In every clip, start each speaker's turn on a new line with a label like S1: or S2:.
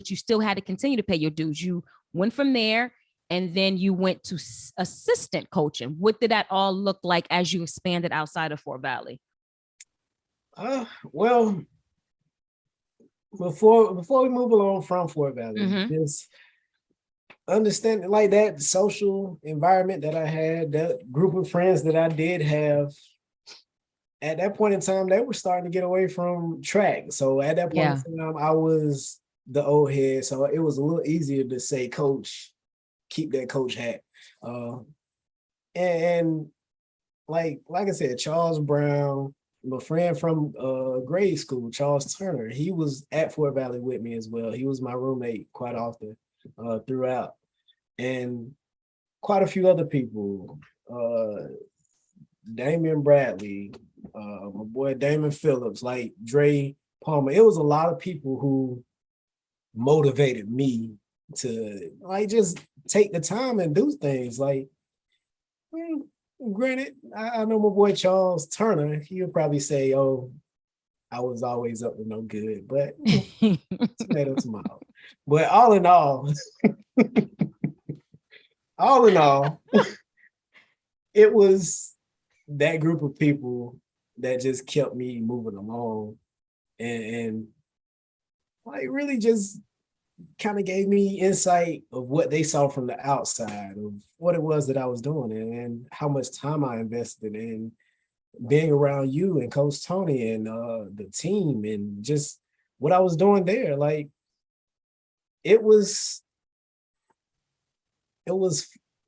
S1: you still had to continue to pay your dues. You went from there and then you went to assistant coaching. What did that all look like as you expanded outside of Fort Valley?
S2: Well, before we move along from Fort Valley, just understand like that social environment that I had, that group of friends that I did have, at that point in time, they were starting to get away from track. So at that point in time, I was the old head. So it was a little easier to say, coach, keep that coach hat. And like I said, Charles Brown, my friend from grade school, Charles Turner, he was at Fort Valley with me as well. He was my roommate quite often throughout. And quite a few other people, Damian Bradley, my boy Damon Phillips, like Dre Palmer. It was a lot of people who motivated me to like just take the time and do things. Like, granted, I know my boy Charles Turner, he would probably say, oh, I was always up to no good, but tomato, tomato. But all in all, it was that group of people that just kept me moving along and like really just kind of gave me insight of what they saw from the outside of what it was that I was doing and how much time I invested in being around you and Coach Tony and the team and just what I was doing there. Like it was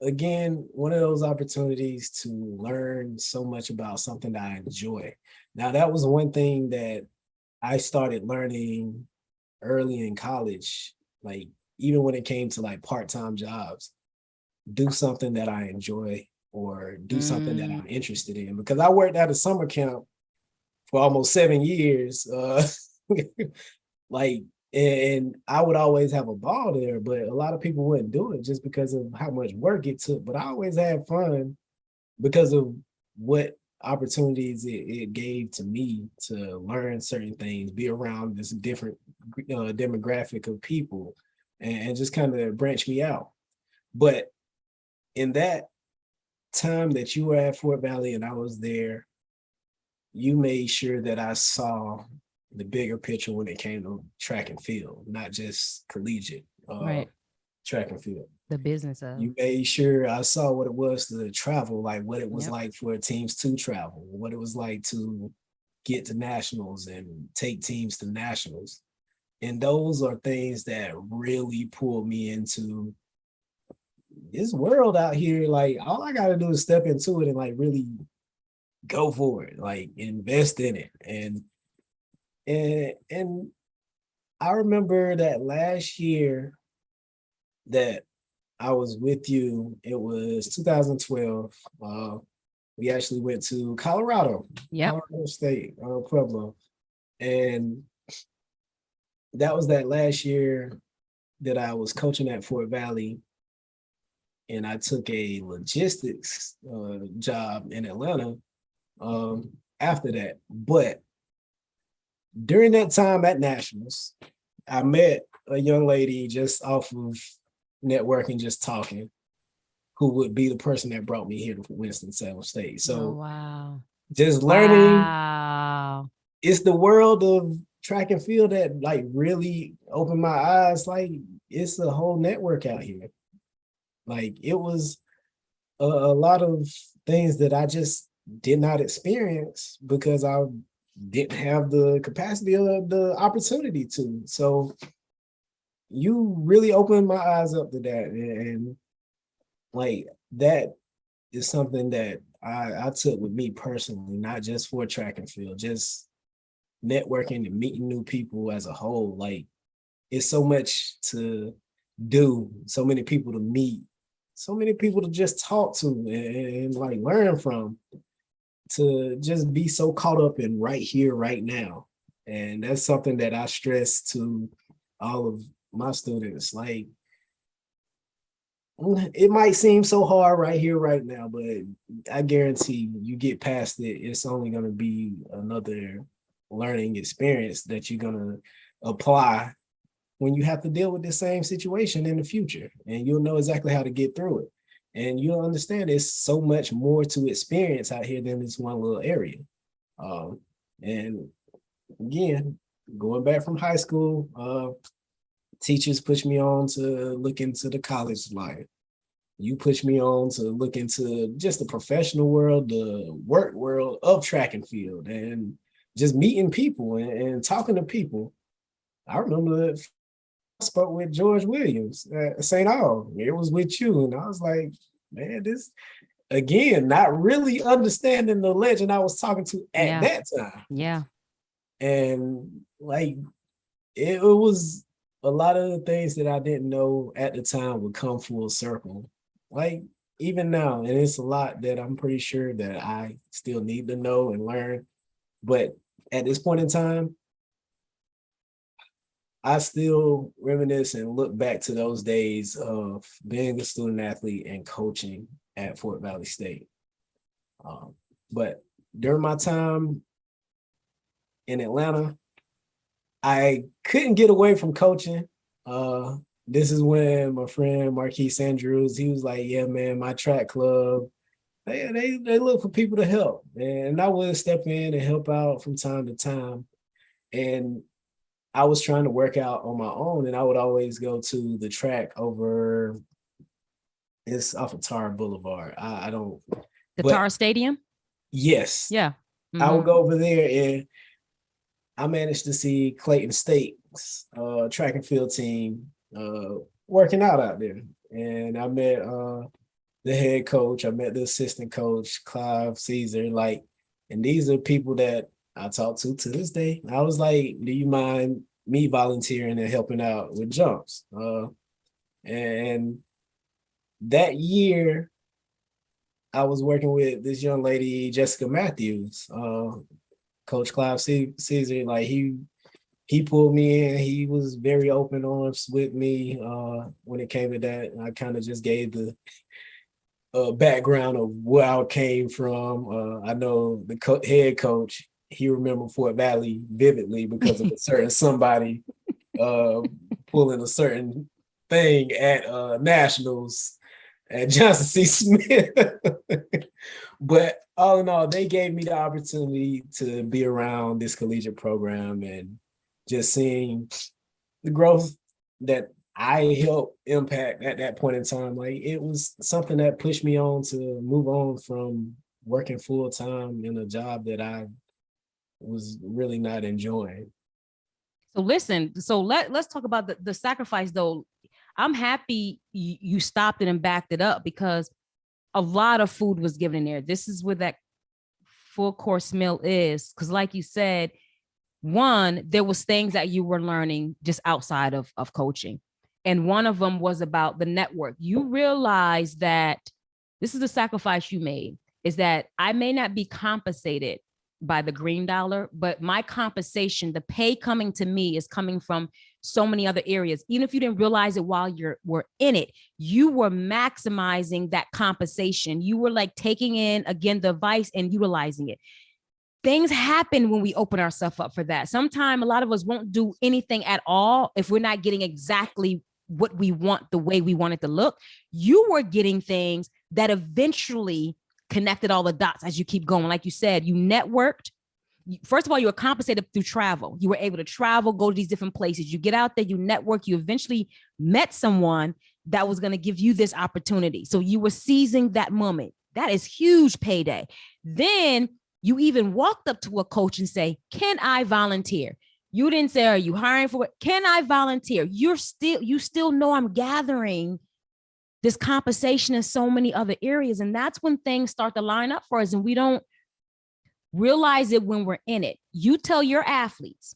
S2: again one of those opportunities to learn so much about something that I enjoy. Now that was one thing that I started learning early in college, like even when it came to like part-time jobs, do something that I enjoy or do something that I'm interested in, because I worked at a summer camp for almost 7 years. Like, and I would always have a ball there, but a lot of people wouldn't do it just because of how much work it took. But I always had fun because of what opportunities it gave to me to learn certain things, be around this different demographic of people, and just kind of branch me out. But in that time that you were at Fort Valley and I was there, you made sure that I saw the bigger picture when it came to track and field, not just collegiate track and field.
S1: The business of.
S2: You made sure I saw what it was to travel, like what it was like for teams to travel, what it was like to get to nationals and take teams to nationals. And those are things that really pulled me into this world out here. Like all I gotta do is step into it and like really go for it, like invest in it. And I remember that last year that I was with you, it was 2012. We actually went to Colorado State, Pueblo. And that was that last year that I was coaching at Fort Valley. And I took a logistics job in Atlanta after that. But during that time at Nationals, I met a young lady just off of networking, just talking, who would be the person that brought me here to Winston-Salem State. So just learning, it's the world of track and field that like really opened my eyes. Like it's a whole network out here. Like it was a lot of things that I just did not experience because I didn't have the capacity or the opportunity to. So you really opened my eyes up to that. And like that is something that I took with me personally, not just for track and field, just networking and meeting new people as a whole. Like it's so much to do, so many people to meet, so many people to just talk to and like learn from, to just be so caught up in right here, right now. And that's something that I stress to all of my students. Like, it might seem so hard right here, right now, but I guarantee you get past it, it's only going to be another learning experience that you're going to apply when you have to deal with the same situation in the future, and you'll know exactly how to get through it. And you'll understand there's so much more to experience out here than this one little area. And again, going back from high school, teachers pushed me on to look into the college life. You pushed me on to look into just the professional world, the work world of track and field, and just meeting people and talking to people. I remember that I spoke with George Williams at St. Aug. It was with you. And I was like, man, this, again, not really understanding the legend I was talking to at that time.
S1: Yeah.
S2: And like, it was a lot of the things that I didn't know at the time would come full circle. Like, even now, and it's a lot that I'm pretty sure that I still need to know and learn. But at this point in time, I still reminisce and look back to those days of being a student athlete and coaching at Fort Valley State. But during my time in Atlanta, I couldn't get away from coaching. This is when my friend Marquise Andrews, he was like, yeah, man, my track club, they look for people to help. And I would step in and help out from time to time. And I was trying to work out on my own, and I would always go to the track over, it's off of Tar Boulevard. I don't.
S1: The Tar Stadium?
S2: Yes.
S1: Yeah.
S2: I would go over there, and I managed to see Clayton State's track and field team working out there. And I met the head coach, I met the assistant coach, Clive Caesar, and these are people that I talk to this day. I was like, do you mind me volunteering and helping out with jumps? And that year, I was working with this young lady, Jessica Matthews. Coach Clive Caesar, he pulled me in. He was very open arms with me when it came to that. I kind of just gave the background of where I came from. I know the head coach, he remembered Fort Valley vividly because of a certain somebody pulling a certain thing at nationals at Johnson C. Smith. But all in all, they gave me the opportunity to be around this collegiate program and just seeing the growth that I helped impact at that point in time. It was something that pushed me on to move on from working full time in a job that I was really not enjoying.
S1: So listen, let's talk about the sacrifice though. I'm happy you stopped it and backed it up, because a lot of food was given in there. This is where that full course meal is. Because like you said, one, there was things that you were learning just outside of coaching. And one of them was about the network. You realize that this is the sacrifice you made, is that I may not be compensated by the green dollar, but my compensation, the pay coming to me, is coming from so many other areas. Even if you didn't realize it while were in it, you were maximizing that compensation. You were taking in, again, the advice and utilizing it. Things happen when we open ourselves up for that. Sometimes a lot of us won't do anything at all if we're not getting exactly what we want, the way we want it to look. You were getting things that eventually connected all the dots as you keep going. Like you said, you networked. First of all, you were compensated through travel. You were able to travel, go to these different places. You get out there, you network, you eventually met someone that was going to give you this opportunity. So you were seizing that moment. That is huge payday. Then you even walked up to a coach and say, can I volunteer? You didn't say, are you hiring for it? Can I volunteer? You still know I'm gathering this compensation in so many other areas. And that's when things start to line up for us, and we don't realize it when we're in it. You tell your athletes,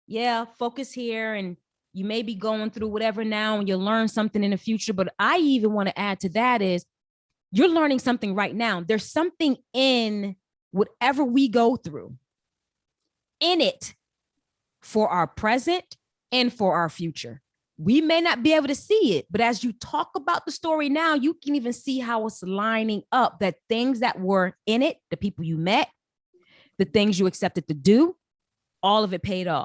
S1: yeah, focus here, and you may be going through whatever now and you'll learn something in the future. But I even want to add to that is you're learning something right now. There's something in whatever we go through in it for our present and for our future. We may not be able to see it, but as you talk about the story now, you can even see how it's lining up, that things that were in it, the people you met, the things you accepted to do, all of it paid off.